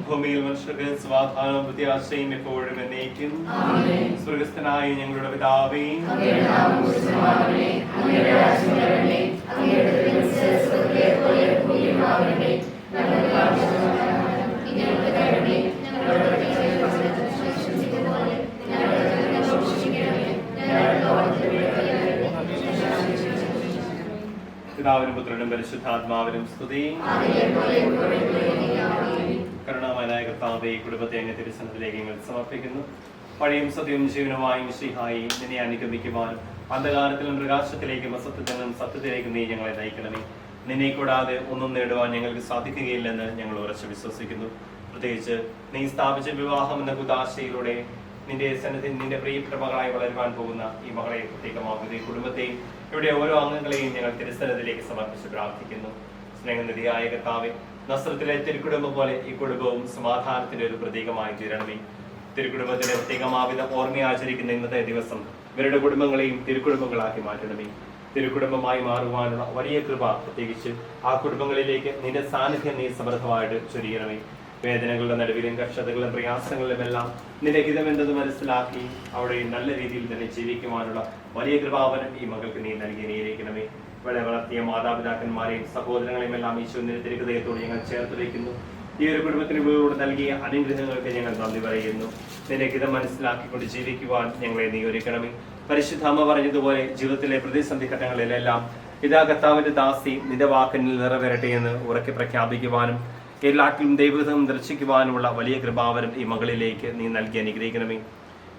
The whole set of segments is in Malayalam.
ഭൂമിയിൽ മനുഷ്യർക്ക് സമാധാനവും പ്രത്യാശയും എപ്പോഴും എന്നേക്കും. സ്വർഗ്ഗസ്ഥനായ ഞങ്ങളുടെ പിതാവേ, പിതാവിനും പുത്രനും പരിശുദ്ധാത്മാവിനും സ്തുതി. കരുണാമയനായ കർത്താവേ, കുടുംബത്തെ അങ്ങ് തിരുസന്നിധിയിലേക്ക് ഞങ്ങൾ സമർപ്പിക്കുന്നു. പഴയും സത്യവും ജീവനുമായി മിശിഹായി നിന്നെ അനുഗമിക്കുവാനും അന്ധകാരത്തിലും പ്രകാശത്തിലേക്കും അസത്യത്തിൽ നിന്നും സത്യത്തിലേക്കും നീ ഞങ്ങളെ നയിക്കണമേ. നിന്നെ കൂടാതെ ഒന്നും നേടുവാൻ ഞങ്ങൾക്ക് സാധിക്കുകയില്ലെന്ന് ഞങ്ങൾ ഉറച്ചു വിശ്വസിക്കുന്നു. പ്രത്യേകിച്ച് നീ സ്ഥാപിച്ച വിവാഹം എന്ന കുദാശയിലൂടെ നിന്റെ സന്നിധി നിന്റെ പ്രിയപ്പെട്ട മകളായി വളരുവാൻ പോകുന്ന ഈ മകളെ പ്രത്യേകമാകുന്ന ഈ കുടുംബത്തെയും ഇവിടെ ഓരോ അംഗങ്ങളെയും ഞങ്ങൾ തിരുസന്നിധിയിലേക്ക് സമർപ്പിച്ച് പ്രാർത്ഥിക്കുന്നു. സ്നേഹനിധിയായ കർത്താവേ, നസ്രത്തിലെ തിരുക്കുടുംബം പോലെ ഈ കുടുംബവും സമാധാനത്തിന്റെ ഒരു പ്രതീകമായി തീരണമേ. തിരുക്കുടുംബത്തിന്റെ പ്രത്യേകമാവിധ ഓർമ്മയാചരിക്കുന്ന ഇന്നത്തെ ദിവസം ഇവരുടെ കുടുംബങ്ങളെയും തിരുക്കുടുംബങ്ങളാക്കി മാറ്റണമേ. തിരുക്കുടുംബമായി മാറുവാനുള്ള വലിയ കൃപ പ്രത്യേകിച്ച് ആ കുടുംബങ്ങളിലേക്ക് നിന്റെ സാന്നിധ്യം നീ സമൃദ്ധമായിട്ട് ചൊരിയണമേ. വേദനകളുടെ നടുവിലും കഷ്ടതകളും പ്രയാസങ്ങളിലും എല്ലാം നിന്റെ ഹിതമെന്തെന്ന് മനസ്സിലാക്കി അവിടെ നല്ല രീതിയിൽ തന്നെ ജീവിക്കുവാനുള്ള വലിയ കൃപാവനം ഈ മകൾക്ക് നീ നൽകി നീയിരിക്കണമേ. ഇവിടെ വളർത്തിയ മാതാപിതാക്കന്മാരെയും സഹോദരങ്ങളെയും എല്ലാം ഈശോയുടെ തിരുഹൃദയത്തോട് ഞങ്ങൾ ചേർത്ത് വയ്ക്കുന്നു. ഈ ഒരു കുടുംബത്തിന് ഇവരോട് നൽകിയ അനുഗ്രഹങ്ങൾക്ക് ഞങ്ങൾ നന്ദി പറയുന്നു. നിന്റെ ഹിതം മനസ്സിലാക്കിക്കൊണ്ട് ജീവിക്കുവാൻ ഞങ്ങളെ നീ ഒരുക്കണമേ. പരിശുദ്ധ അമ്മ പറഞ്ഞതുപോലെ ജീവിതത്തിലെ പ്രതിസന്ധി ഘട്ടങ്ങളിലെല്ലാം ഇതാ കർത്താവിന്റെ ദാസി നിന്റെ വാക്കിനിൽ നിറവേറട്ടെ എന്ന് ഉറക്കെ പ്രഖ്യാപിക്കുവാനും എല്ലാറ്റിലും ദൈവഹിതം ദർശിക്കുവാനുമുള്ള വലിയ കൃപാവനം ഈ മകളിലേക്ക് നീ നൽകി അനുഗ്രഹിക്കണമേ.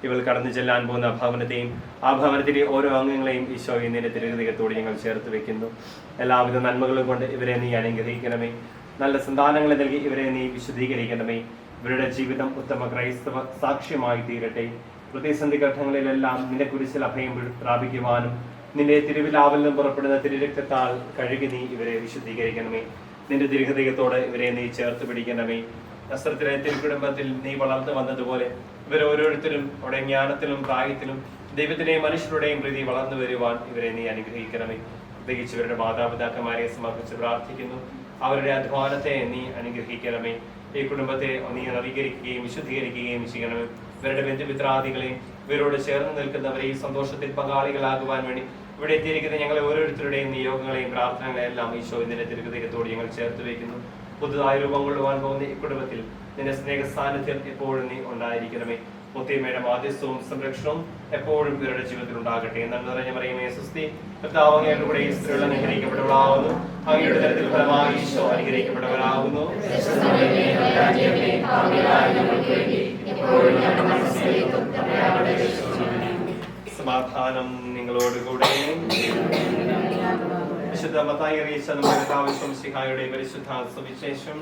ഇവൾ കടന്നു ചെല്ലാൻ പോകുന്ന ഭവനത്തെയും ആ ഭവനത്തിലെ ഓരോ അംഗങ്ങളെയും ഈശോയെ നിന്റെ തിരുഹൃദയത്തോട് ഞങ്ങൾ ചേർത്ത് വെക്കുന്നു. എല്ലാവിധ നന്മകളും കൊണ്ട് ഇവരെ നീ അനുഗ്രഹിക്കണമേ. നല്ല സന്താനങ്ങളെ നൽകി ഇവരെ നീ വിശുദ്ധീകരിക്കണമേ. ഇവരുടെ ജീവിതം ഉത്തമ ക്രൈസ്തവ സാക്ഷ്യമായി തീരട്ടെ. പ്രതിസന്ധി ഘട്ടങ്ങളിലെല്ലാം നിന്റെ കുരിശിൽ അഭയം പ്രാപിക്കുവാനും നിന്റെ തിരുവിലാവിൽ നിന്നും പുറപ്പെടുന്ന തിരുരക്തത്താൽ കഴുകി നീ ഇവരെ വിശുദ്ധീകരിക്കണമേ. നിന്റെ തിരുഹൃദയത്തോട് ഇവരെ നീ ചേർത്ത് പിടിക്കണമേ. നസ്രത്തിലെ തിരുക്കുടുംബത്തിൽ നീ വളർന്നു വന്നതുപോലെ ഇവരോരോരുത്തരും അവിടെ ജ്ഞാനത്തിലും പ്രായത്തിലും ദൈവത്തിന്റെയും മനുഷ്യരുടെയും പ്രീതി വളർന്നു വരുവാൻ ഇവരെ നീ അനുഗ്രഹിക്കണമേ. പ്രത്യേകിച്ച് ഇവരുടെ മാതാപിതാക്കന്മാരെ സമർപ്പിച്ച് പ്രാർത്ഥിക്കുന്നു. അവരുടെ അധ്വാനത്തെ നീ അനുഗ്രഹിക്കണമേ. ഈ കുടുംബത്തെ നീ നവീകരിക്കുകയും വിശുദ്ധീകരിക്കുകയും ചെയ്യണമേ. ഇവരുടെ ബന്ധുമിത്രാദികളെയും ഇവരോട് ചേർന്ന് നിൽക്കുന്നവരെയും സന്തോഷത്തിൽ പങ്കാളികളാകുവാൻ വേണ്ടി ഇവിടെ എത്തിയിരിക്കുന്ന ഞങ്ങളെ ഓരോരുത്തരുടെയും നിയോഗങ്ങളെയും പ്രാർത്ഥനകളെയും എല്ലാം ഈശോ നിന്റെ തിരുഹൃദയത്തോട് ഞങ്ങൾ ചേർത്ത് വയ്ക്കുന്നു. പുതുതായ രൂപം കൊള്ളുവാൻ പോകുന്ന ഈ കുടുംബത്തിൽ നിന്റെ സ്നേഹ സാന്നിധ്യം എപ്പോഴും നീ ഉണ്ടായിരിക്കണമേ. മുത്തിയമ്മയുടെ മാധ്യസ്ഥവും സംരക്ഷണവും എപ്പോഴും ഇവരുടെ ജീവിതത്തിൽ ഉണ്ടാകട്ടെ. നന്മ നിറഞ്ഞ മറിയമേ സ്വസ്തി, കർത്താവ് അങ്ങയുടെ കൂടെ ഈ സ്ത്രീകൾ അനുഗ്രഹിക്കപ്പെട്ടവളാകുന്നു. അങ്ങയുടെ തരത്തിൽ ഫലമായി ഈശോ അനുഗ്രഹിക്കപ്പെട്ടവരാകുന്നു. സമാധാനം നിങ്ങളോടുകൂടെ. വിശുദ്ധ മത്തായി അറിയിച്ച നമ്മുടെ പരിശുദ്ധ സുവിശേഷം.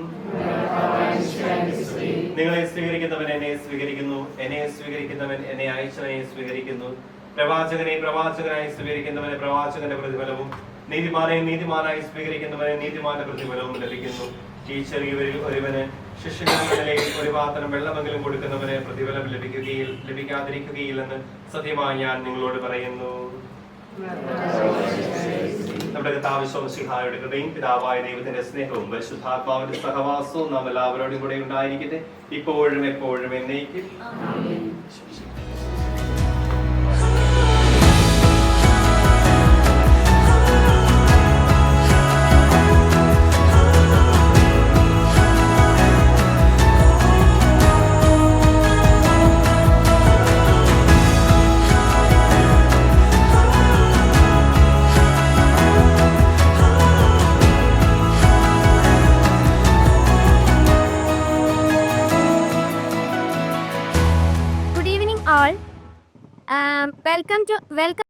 നിങ്ങളെ സ്വീകരിക്കുന്നവൻ എന്നെ സ്വീകരിക്കുന്നു, എന്നെ സ്വീകരിക്കുന്നവൻ എന്നെ അയച്ചവനെ സ്വീകരിക്കുന്നു. പ്രവാചകനെ പ്രവാചകനായി സ്വീകരിക്കുന്നവനെ പ്രവാചകന്റെ പ്രതിഫലവും നീതിമാനെ നീതിമാനായി സ്വീകരിക്കുന്നവനെ നീതിമാന്റെ പ്രതിഫലവും ലഭിക്കുന്നു. ഈ ചെറിയവരിൽ ഒരുവന് ശിഷ്യഗണങ്ങളിലെ ഒരു പാത്രം വെള്ളമെങ്കിലും കൊടുക്കുന്നവന് പ്രതിഫലം ലഭിക്കാതിരിക്കുകയില്ലെന്ന് സത്യമായി ഞാൻ നിങ്ങളോട് പറയുന്നു. നമ്മുടെ കർത്താവിശ്വസിഹായുടെ കൃപയും പിതാവായ ദൈവത്തിന്റെ സ്നേഹവും പരിശുദ്ധാത്മാവിന്റെ സഹവാസവും നാം എല്ലാവരോടും കൂടെ ഉണ്ടായിരിക്കട്ടെ, ഇപ്പോഴും എപ്പോഴും എന്നേക്കും. All welcome